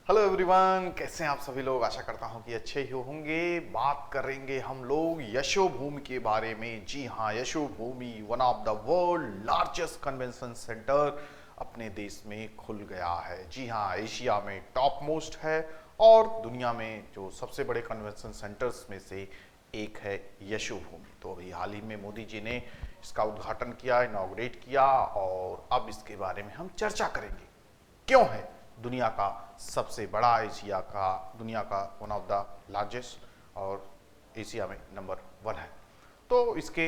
Hello everyone, कैसे हैं आप सभी लोग। आशा करता हूं कि अच्छे ही होंगे। बात करेंगे हम लोग यशोभूमि के बारे में। जी हाँ, Yashobhoomi one of the world largest convention centre अपने देश में खुल गया है। जी हाँ, एशिया में टॉप मोस्ट है और दुनिया में जो सबसे बड़े कन्वेंशन सेंटर्स में से एक है यशोभूमि। तो अभी हाल ही में मोदी जी ने इसका उद्घाटन किया, इनॉग्रेट किया और अब इसके बारे में हम चर्चा करेंगे। क्यों है दुनिया का सबसे बड़ा, एशिया का, दुनिया का वन ऑफ द लार्जेस्ट और एशिया में नंबर 1 है। तो इसके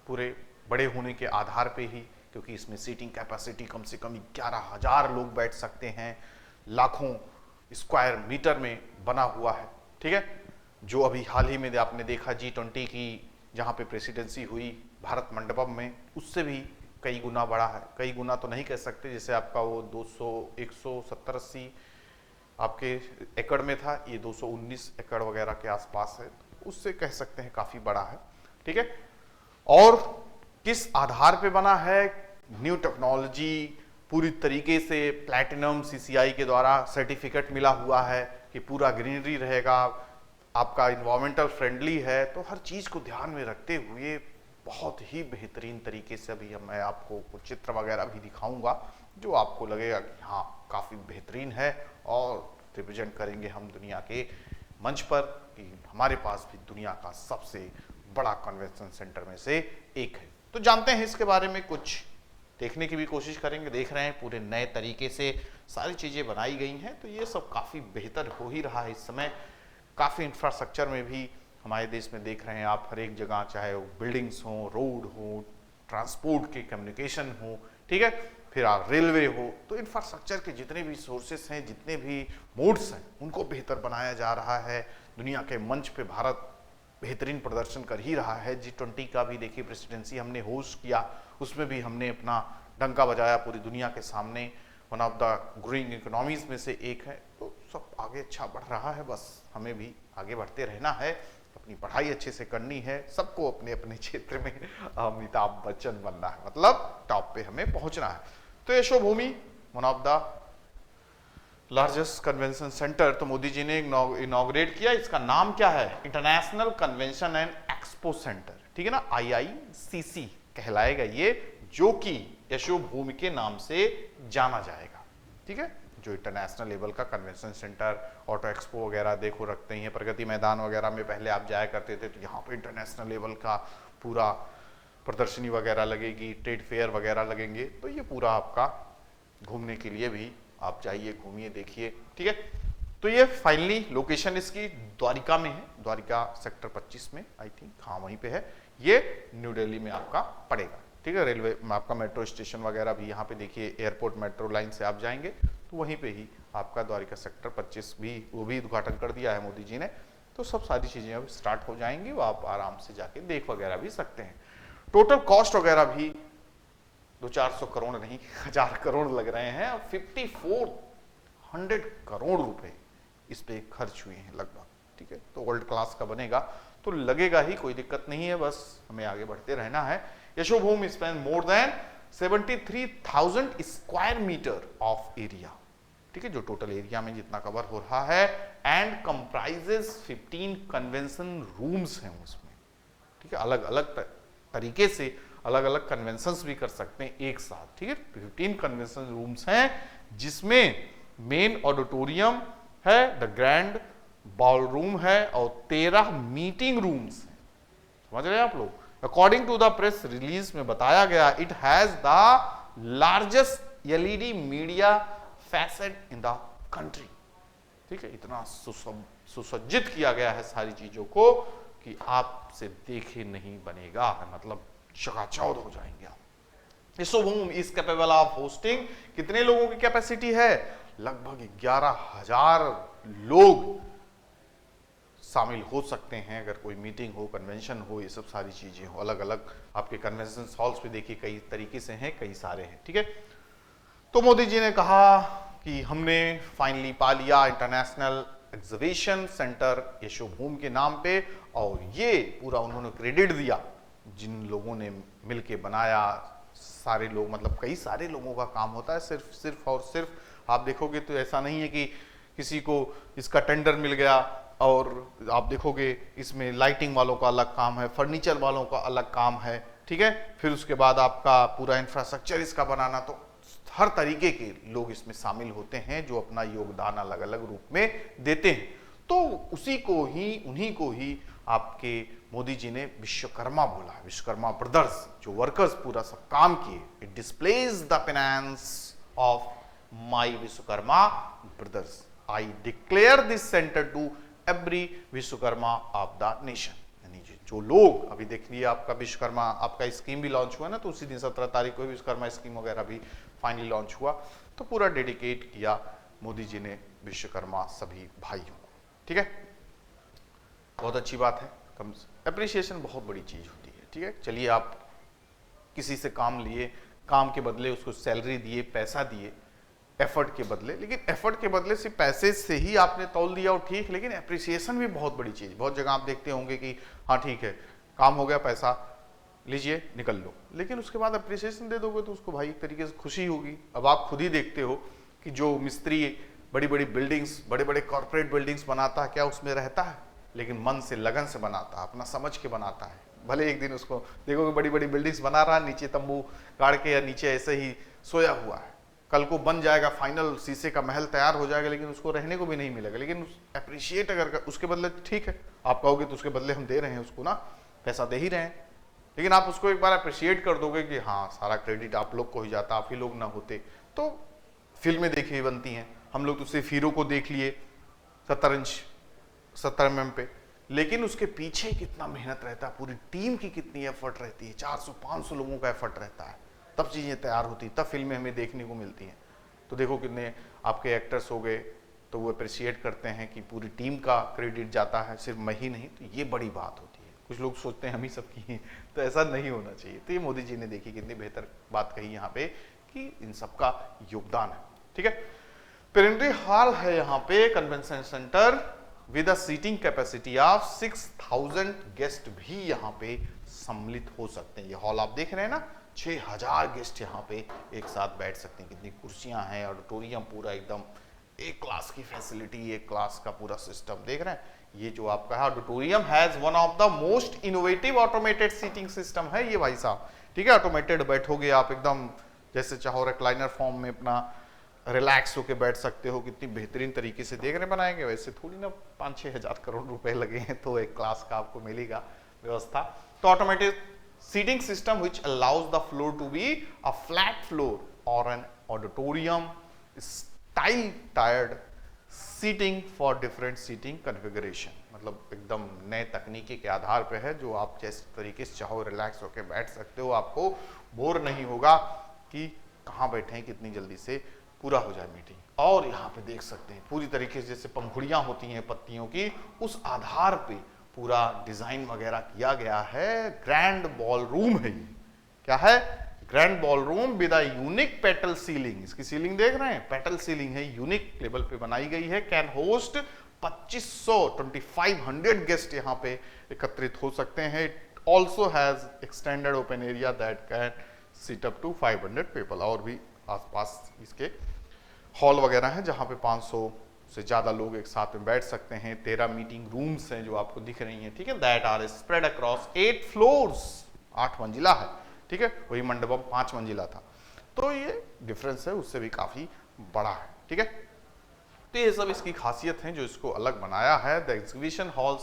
पूरे बड़े होने के आधार पे ही, क्योंकि इसमें सीटिंग कैपेसिटी कम से कम 11,000 लोग बैठ सकते हैं, लाखों स्क्वायर मीटर में बना हुआ है। ठीक है, जो अभी हाल ही में आपने देखा G20 की जहाँ पे प्रेसिडेंसी हुई भारत मंडपम में, उससे भी कई गुना बड़ा है। कई गुना तो नहीं कह सकते, जैसे आपका वो 200 170-80 आपके एकड़ में था, ये 219 एकड़ वगैरह के आसपास है, उससे कह सकते हैं काफी बड़ा है। ठीक है, और किस आधार पे बना है? न्यू टेक्नोलॉजी, पूरी तरीके से प्लैटिनम CCI के द्वारा सर्टिफिकेट मिला हुआ है कि पूरा ग्रीनरी रहेगा, आपका इन्वायरमेंटल फ्रेंडली है। तो हर चीज को ध्यान में रखते हुए बहुत ही बेहतरीन तरीके से अभी मैं आपको कुछ चित्र वगैरह भी दिखाऊंगा जो आपको लगेगा कि हाँ काफ़ी बेहतरीन है और रिप्रेजेंट करेंगे हम दुनिया के मंच पर कि हमारे पास भी दुनिया का सबसे बड़ा कन्वेंशन सेंटर में से एक है। तो जानते हैं इसके बारे में, कुछ देखने की भी कोशिश करेंगे। देख रहे हैं पूरे नए तरीके से सारी चीज़ें बनाई गई हैं, तो ये सब काफ़ी बेहतर हो ही रहा है इस समय। काफ़ी इंफ्रास्ट्रक्चर में भी हमारे देश में देख रहे हैं आप, हर एक जगह, चाहे वो बिल्डिंग्स हो, रोड हो, ट्रांसपोर्ट के कम्युनिकेशन हो, ठीक है, फिर रेलवे हो, तो इंफ्रास्ट्रक्चर के जितने भी सोर्सेस हैं, जितने भी मोड्स हैं, उनको बेहतर बनाया जा रहा है। दुनिया के मंच पे भारत बेहतरीन प्रदर्शन कर ही रहा है। G20 का भी देखिए प्रेसिडेंसी हमने होस्ट किया, उसमें भी हमने अपना डंका बजाया पूरी दुनिया के सामने। One of the growing economies में से एक है। तो सब आगे अच्छा बढ़ रहा है, बस हमें भी आगे बढ़ते रहना है, अपनी पढ़ाई अच्छे से करनी है, सबको अपने अपने क्षेत्र में अमिताभ बच्चन बनना है, मतलब टॉप पे हमें पहुंचना है। तो Yashobhoomi one of the largest convention centre, तो मोदी जी ने इनॉग्रेट किया। इसका नाम क्या है? International convention and expo centre, ठीक है ना, IICC कहलाएगा ये, जो कि यशोभूमि के नाम से जाना जाएगा। ठीक है, जो इंटरनेशनल लेवल का कन्वेंशन सेंटर, ऑटो एक्सपो वगैरह देखो रखते हैं, प्रगति मैदान वगैरह में पहले आप जाया करते थे, तो यहाँ पे इंटरनेशनल लेवल का पूरा प्रदर्शनी वगैरह लगेगी, ट्रेड फेयर वगैरह लगेंगे। तो ये पूरा आपका घूमने के लिए भी आप जाइए, घूमिए, देखिए। ठीक है, तो ये फाइनली लोकेशन इसकी द्वारिका में है, द्वारिका सेक्टर 25 में, आई थिंक, हाँ वहीं पे है। ये न्यू दिल्ली में आपका पड़ेगा। ठीक है, रेलवे में आपका मेट्रो स्टेशन वगैरह भी यहाँ पे देखिए, एयरपोर्ट मेट्रो लाइन से आप जाएंगे तो वहीं पे ही आपका द्वारिका सेक्टर 25 भी, वो भी उद्घाटन कर दिया है मोदी जी ने। तो सब सारी चीजें अब स्टार्ट हो जाएंगी, वो आप आराम से जाके देख वगैरह भी सकते हैं। टोटल कॉस्ट वगैरह भी 200-400 करोड़ नहीं, 1000 करोड़ लग रहे हैं। 5400 करोड़ रुपए इस पे खर्च हुए हैं लगभग। ठीक है, तो वर्ल्ड क्लास का बनेगा तो लगेगा ही, कोई दिक्कत नहीं है, बस हमें आगे बढ़ते रहना है। Yashobhoomi spans more than 73,000 square metre of area. ठीक है, जो टोटल एरिया में जितना कवर हो रहा है, एंड कंप्राइजेस 15 कन्वेंशन रूम्स हैं उसमें। ठीक है, अलग अलग तरीके से अलग अलग कन्वेंशंस भी कर सकते हैं एक साथ। ठीक है, 15 कन्वेंशन रूम्स हैं, जिसमें मेन ऑडिटोरियम है, द ग्रैंड बॉल रूम है और 13 मीटिंग रूम्स हैं। समझ रहे हैं आप लोग? According to the press release में बताया गया, it has the largest LED media facet in the country. ठीक है, इतना सुसज्जित किया गया है सारी चीजों को कि आपसे देखे नहीं बनेगा, मतलब चकाचौंध हो जाएंगे आप। Yashobhoomi is capable of hosting, कितने लोगों की कैपेसिटी है? लगभग 11,000 लोग शामिल हो सकते हैं, अगर कोई मीटिंग हो, कन्वेंशन हो, ये सब सारी चीजें हो। अलग अलग आपके कन्वेंशन हॉल्स पे देखिए कई तरीके से हैं, कई सारे हैं। ठीक है, तो मोदी जी ने कहा कि हमने फाइनली पा लिया इंटरनेशनल एग्जीबिशन सेंटर यशोभूमि के नाम पे, और ये पूरा उन्होंने क्रेडिट दिया जिन लोगों ने मिलके बनाया। सारे लोग, मतलब कई सारे लोगों का काम होता है, सिर्फ और सिर्फ आप देखोगे तो ऐसा नहीं है कि किसी को इसका टेंडर मिल गया, और आप देखोगे इसमें लाइटिंग वालों का अलग काम है, फर्नीचर वालों का अलग काम है, ठीक है। फिर उसके बाद आपका पूरा इंफ्रास्ट्रक्चर इसका बनाना, तो हर तरीके के लोग इसमें शामिल होते हैं जो अपना योगदान अलग अलग रूप में देते हैं। तो उसी को ही, उन्हीं को ही आपके मोदी जी ने विश्वकर्मा बोला, विश्वकर्मा ब्रदर्स, जो वर्कर्स पूरा सब काम किए। It displays the finance of my Vishwakarma brothers. I declare this centre to every Vishwakarma of the nation. यानी जो लोग अभी देख लिए, आपका विश्वकर्मा, आपका स्कीम भी लॉन्च हुआ ना, तो उसी दिन 17 तारीख को विश्वकर्मा स्कीम वगैरह भी फाइनली लॉन्च हुआ। तो पूरा डेडिकेट किया मोदी जी ने विश्वकर्मा सभी भाइयों को, ठीक है। बहुत अच्छी बात है, कम अप्रिसिएशन बहुत बड़ी चीज होती है, ठीक है। चलिए, आप किसी से काम लिए, काम के बदले उसको सैलरी दिए, पैसा दिए एफर्ट के बदले, लेकिन एफर्ट के बदले सिर्फ पैसे से ही आपने तौल दिया और ठीक, लेकिन अप्रिसिएशन भी बहुत बड़ी चीज। बहुत जगह आप देखते होंगे कि हाँ ठीक है, काम हो गया, पैसा लीजिए निकल लो, लेकिन उसके बाद अप्रिसिएशन दे दोगे तो उसको भाई एक तरीके से खुशी होगी। अब आप खुद ही देखते हो कि जो मिस्त्री बड़ी बड़ी बिल्डिंग्स, बड़े बड़े कॉर्पोरेट बिल्डिंग्स बनाता है, क्या उसमें रहता है? लेकिन मन से, लगन से बनाता है, अपना समझ के बनाता है। भले एक दिन उसको देखोगे बड़ी बड़ी बिल्डिंग्स बना रहा है, नीचे तंबू गाड़ के या नीचे ऐसे ही सोया हुआ है, कल को बन जाएगा, फाइनल शीशे का महल तैयार हो जाएगा, लेकिन उसको रहने को भी नहीं मिलेगा। लेकिन अप्रिशिएट अगर उसके बदले, ठीक है आप कहोगे तो उसके बदले हम दे रहे हैं उसको ना, पैसा दे ही रहे हैं, लेकिन आप उसको एक बार अप्रिशिएट कर दोगे कि हाँ सारा क्रेडिट आप लोग को ही जाता, आप ही लोग ना होते। तो फिल्में देखी बनती हैं, हम लोग तो सिर्फ हीरो को देख लिए 70 mm पे, लेकिन उसके पीछे कितना मेहनत रहता है, पूरी टीम की कितनी एफर्ट रहती है, 400-500 लोगों का एफर्ट रहता है, तब चीजें तैयार होती, तब फिल्में हमें देखने को मिलती हैं। तो देखो कितने आपके एक्टर्स हो गए, तो वो अप्रिशिएट करते हैं कि पूरी टीम का क्रेडिट जाता है, सिर्फ मैं ही नहीं, तो ये बड़ी बात होती है। कुछ लोग सोचते हैं हम ही सब की हैं, तो ऐसा नहीं होना चाहिए। तो ये मोदी जी ने देखी कितनी बेहतर बात कही यहाँ पे कि इन सबका योगदान है, ठीक है। पेरेंट्री हॉल है यहाँ पे, convention centre with a seating capacity of 6000 guest भी यहाँ पे सम्मिलित हो सकते हैं। ये हॉल आप देख रहे हैं ना, 6000 गेस्ट यहाँ पे एक साथ बैठ सकते हैं। कितनी कुर्सियां हैं, ऑडिटोरियम पूरा एकदम एक क्लास की फैसिलिटी, एक क्लास का पूरा सिस्टम देख रहे हैं। ये जो आपका है auditorium has one of the most innovative automated seating system है ये भाई साहब, ठीक है। ऑटोमेटेड बैठोगे आप एकदम जैसे चाहो रिक्लाइनर फॉर्म में अपना रिलैक्स होके बैठ सकते हो। कितनी बेहतरीन तरीके से देख रहे बनाएंगे, वैसे थोड़ी ना 5-6 हजार करोड़ रुपए लगे हैं तो एक क्लास का आपको मिलेगा व्यवस्था। तो automated seating system which allows the floor to be a flat floor or an auditorium style tiered seating for different seating configuration। मतलब एकदम नए तकनीकी के आधार पे है, जो आप जिस तरीके से चाहो रिलैक्स होकर बैठ सकते हो, आपको बोर नहीं होगा कि कहाँ बैठे हैं, कितनी जल्दी से पूरा हो जाए मीटिंग। और यहाँ पे देख सकते हैं पूरी तरीके से जैसे पंखुड़ियाँ होती हैं पत्तियों की, उस आधार पे पूरा डिजाइन वगैरह किया गया है। ग्रैंड बॉल रूम है ये, क्या है? Grand ball room with a unique petal ceiling. इसकी सीलिंग देख रहे हैं, पेटल सीलिंग है, यूनिक लेवल पे बनाई गई है। कैन होस्ट 2500 गेस्ट यहाँ पे एकत्रित हो सकते हैं। It also has extended open area that can seat up to 500 people. और भी आसपास इसके हॉल वगैरह हैं जहाँ पे 500 से ज्यादा लोग एक साथ में बैठ सकते हैं। 13 मीटिंग रूम्स हैं जो आपको दिख रही हैं, ठीक है। That are spread across 8 floors, 8 मंजिला है, ठीक है। वही मंडपम 5 मंजिला था, तो ये डिफरेंस है, उससे भी काफी बड़ा है, ठीक है। तो ये सब इसकी खासियत है जो इसको अलग बनाया है। The exhibition halls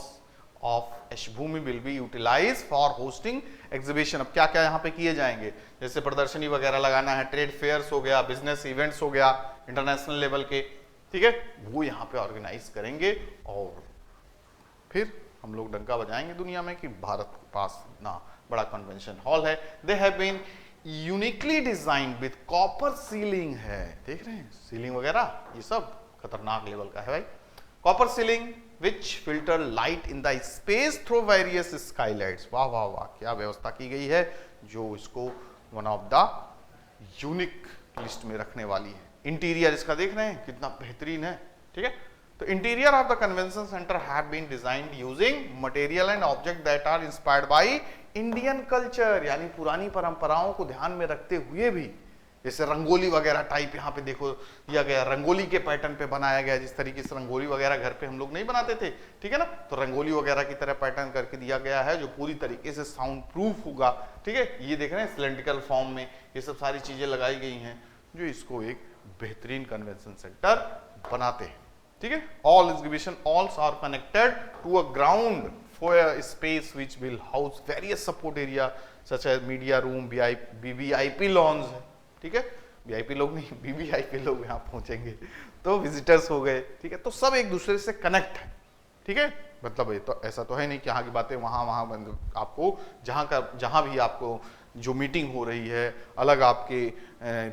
of Yashobhoomi will be utilise for hosting exhibition. अब क्या क्या यहाँ पे किए जाएंगे, जैसे प्रदर्शनी वगैरह लगाना है, ट्रेड फेयर्स हो गया, बिजनेस इवेंट्स हो गया इंटरनेशनल लेवल के, ठीक है, वो यहाँ पे ऑर्गेनाइज करेंगे। और फिर हम लोग डंका बजाएंगे दुनिया में कि भारत के पास ना बड़ा कन्वेंशन हॉल है। They have been uniquely designed with copper ceiling है, देख रहे हैं सीलिंग वगैरह, ये सब खतरनाक लेवल का है भाई। Copper ceiling which filter light in the space through various Skylights. वाह वाह वाह, क्या व्यवस्था की गई है जो इसको one of the unique list में रखने वाली है। इंटीरियर इसका देख रहे हैं कितना बेहतरीन है, ठीक है। तो interior of the convention centre have been designed using material and object that are inspired by Indian culture, यानी पुरानी परंपराओं को ध्यान में रखते हुए भी जैसे रंगोली वगैरह टाइप यहाँ पे देखो दिया गया, रंगोली के पैटर्न पे बनाया गया, जिस तरीके से रंगोली वगैरह घर पे हम लोग नहीं बनाते थे, ठीक है ना, तो रंगोली वगैरह की तरह पैटर्न करके दिया गया है जो पूरी तरीके से साउंड प्रूफ होगा, ठीक है। ये देख रहे हैं सिलेंड्रिकल फॉर्म में ये सब सारी चीजें लगाई गई हैं जो इसको एक बेहतरीन कन्वेंशन सेंटर बनाते हैं, ठीक है। All exhibition halls are connected to a ground for a space which will house various support area such as media room, VVIP lawns, ठीक है, वीआईपी लोग नहीं, वीवीआईपी लोग यहाँ पहुंचेंगे तो विजिटर्स हो गए, ठीक है। तो सब एक दूसरे से कनेक्ट है, ठीक है। मतलब ये तो ऐसा तो है नहीं कि यहाँ की बातें वहाँ आपको जहाँ भी आपको जो मीटिंग हो रही है, अलग आपके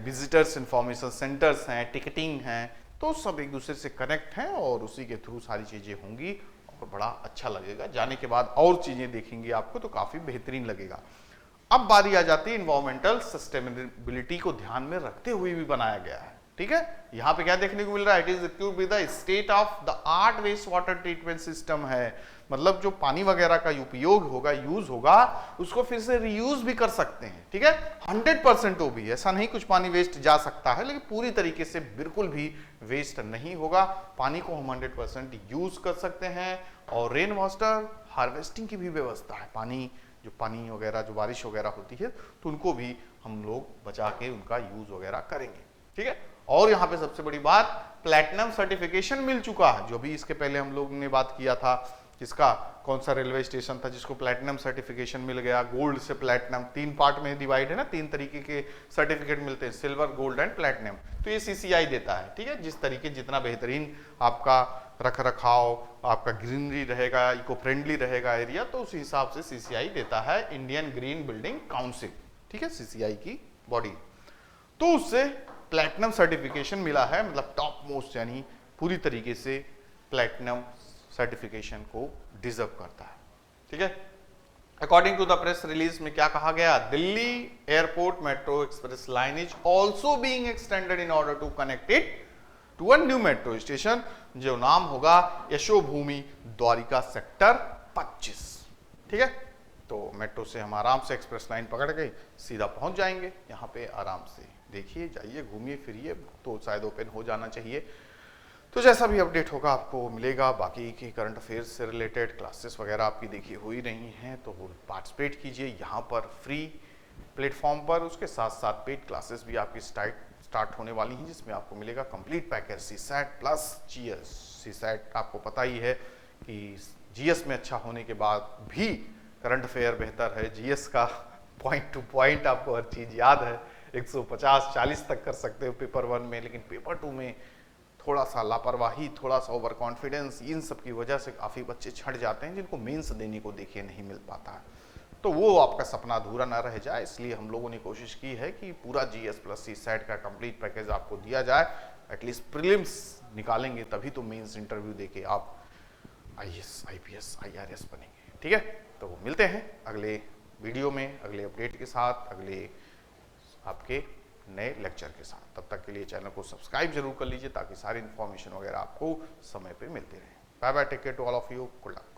विजिटर्स इंफॉर्मेशन सेंटर्स हैं, टिकटिंग हैं, तो सब एक दूसरे से कनेक्ट हैं और उसी के थ्रू सारी चीजें होंगी और बड़ा अच्छा लगेगा। जाने के बाद और चीजें देखेंगे आपको तो काफी बेहतरीन लगेगा। अब बारी आ जाती है इन्वायरमेंटल सस्टेनेबिलिटी को ध्यान में रखते हुए भी बनाया गया है, ठीक है। यहां पे क्या देखने को मिल रहा है, it is equipped with the state of the art waste water treatment system है, मतलब जो पानी वगैरह का उपयोग होगा, यूज होगा, उसको फिर से रीयूज भी कर सकते हैं, ठीक है। 100% वो भी, ऐसा नहीं कुछ पानी वेस्ट जा सकता है, लेकिन पूरी तरीके से बिल्कुल भी वेस्ट नहीं होगा। पानी को हम 100% यूज कर सकते हैं और रेन वाटर हार्वेस्टिंग की भी व्यवस्था है। पानी वगैरह जो बारिश वगैरह होती है तो उनको भी हम लोग बचा के उनका यूज वगैरह करेंगे, ठीक है। और यहाँ पे सबसे बड़ी बात, प्लैटिनम सर्टिफिकेशन मिल चुका है, जो भी इसके पहले हम लोग ने बात किया था, किसका, कौन सा रेलवे स्टेशन था जिसको प्लैटिनम सर्टिफिकेशन मिल गया, गोल्ड से प्लैटिनम, 3 पार्ट में डिवाइड है ना, 3 तरीके के सर्टिफिकेट मिलते हैं, सिल्वर, गोल्ड एंड प्लैटिनम, तो ये सीसीआई देता है, ठीक है। जिस तरीके जितना बेहतरीन आपका रख रखाव, आपका ग्रीनरी रहेगा, इको फ्रेंडली रहेगा एरिया, तो उस हिसाब से सीसीआई देता है, इंडियन ग्रीन बिल्डिंग काउंसिल, ठीक है, सीसीआई की बॉडी। तो उससे प्लैटिनम सर्टिफिकेशन मिला है, मतलब टॉप मोस्ट, यानी पूरी तरीके से प्लैटिनम सर्टिफिकेशन को डिजर्व करता है, ठीक है। According to the press release में क्या कहा गया, Delhi airport metro express line is also being extended in order to connect it to a new metro station, जो नाम होगा यशोभूमि द्वारिका सेक्टर 25, ठीक है। तो मेट्रो से हम आराम से एक्सप्रेस लाइन पकड़ के सीधा पहुंच जाएंगे, यहाँ पे आराम से देखिए, जाइए, घूमिए फिरिए, तो शायद ओपन हो जाना चाहिए। तो जैसा भी अपडेट होगा आपको मिलेगा। बाकी की करंट अफेयर्स से रिलेटेड क्लासेस वगैरह आपकी देखी हो ही रही हैं, तो पार्टिसिपेट कीजिए यहाँ पर फ्री प्लेटफॉर्म पर। उसके साथ साथ पेड क्लासेस भी आपकी स्टार्ट होने वाली हैं, जिसमें आपको मिलेगा complete package CSAT plus GS. CSAT आपको पता ही है कि जीएस में अच्छा होने के बाद भी करंट अफेयर बेहतर है, जीएस का पॉइंट टू पॉइंट आपको हर चीज़ याद है, 150-40 तक कर सकते हो पेपर 1 में, लेकिन पेपर 2 में थोड़ा सा लापरवाही, थोड़ा सा ओवर कॉन्फिडेंस, इन सब की वजह से काफ़ी बच्चे छट जाते हैं, जिनको मेंस देने को देखिए नहीं मिल पाता है। तो वो आपका सपना अधूरा ना रह जाए, इसलिए हम लोगों ने कोशिश की है कि पूरा जीएस प्लस सीसैट का कंप्लीट पैकेज आपको दिया जाए। एटलीस्ट प्रीलिम्स निकालेंगे तभी तो मेंस इंटरव्यू देके आप आईएएस, आईपीएस, आईआरएस बनेंगे, ठीक है। तो मिलते हैं अगले वीडियो में, अगले अपडेट के साथ, अगले आपके नए लेक्चर के साथ। तब तक के लिए चैनल को सब्सक्राइब जरूर कर लीजिए ताकि सारी इन्फॉर्मेशन वगैरह आपको समय पे मिलती रहे। Bye bye, take care to all of you, good luck.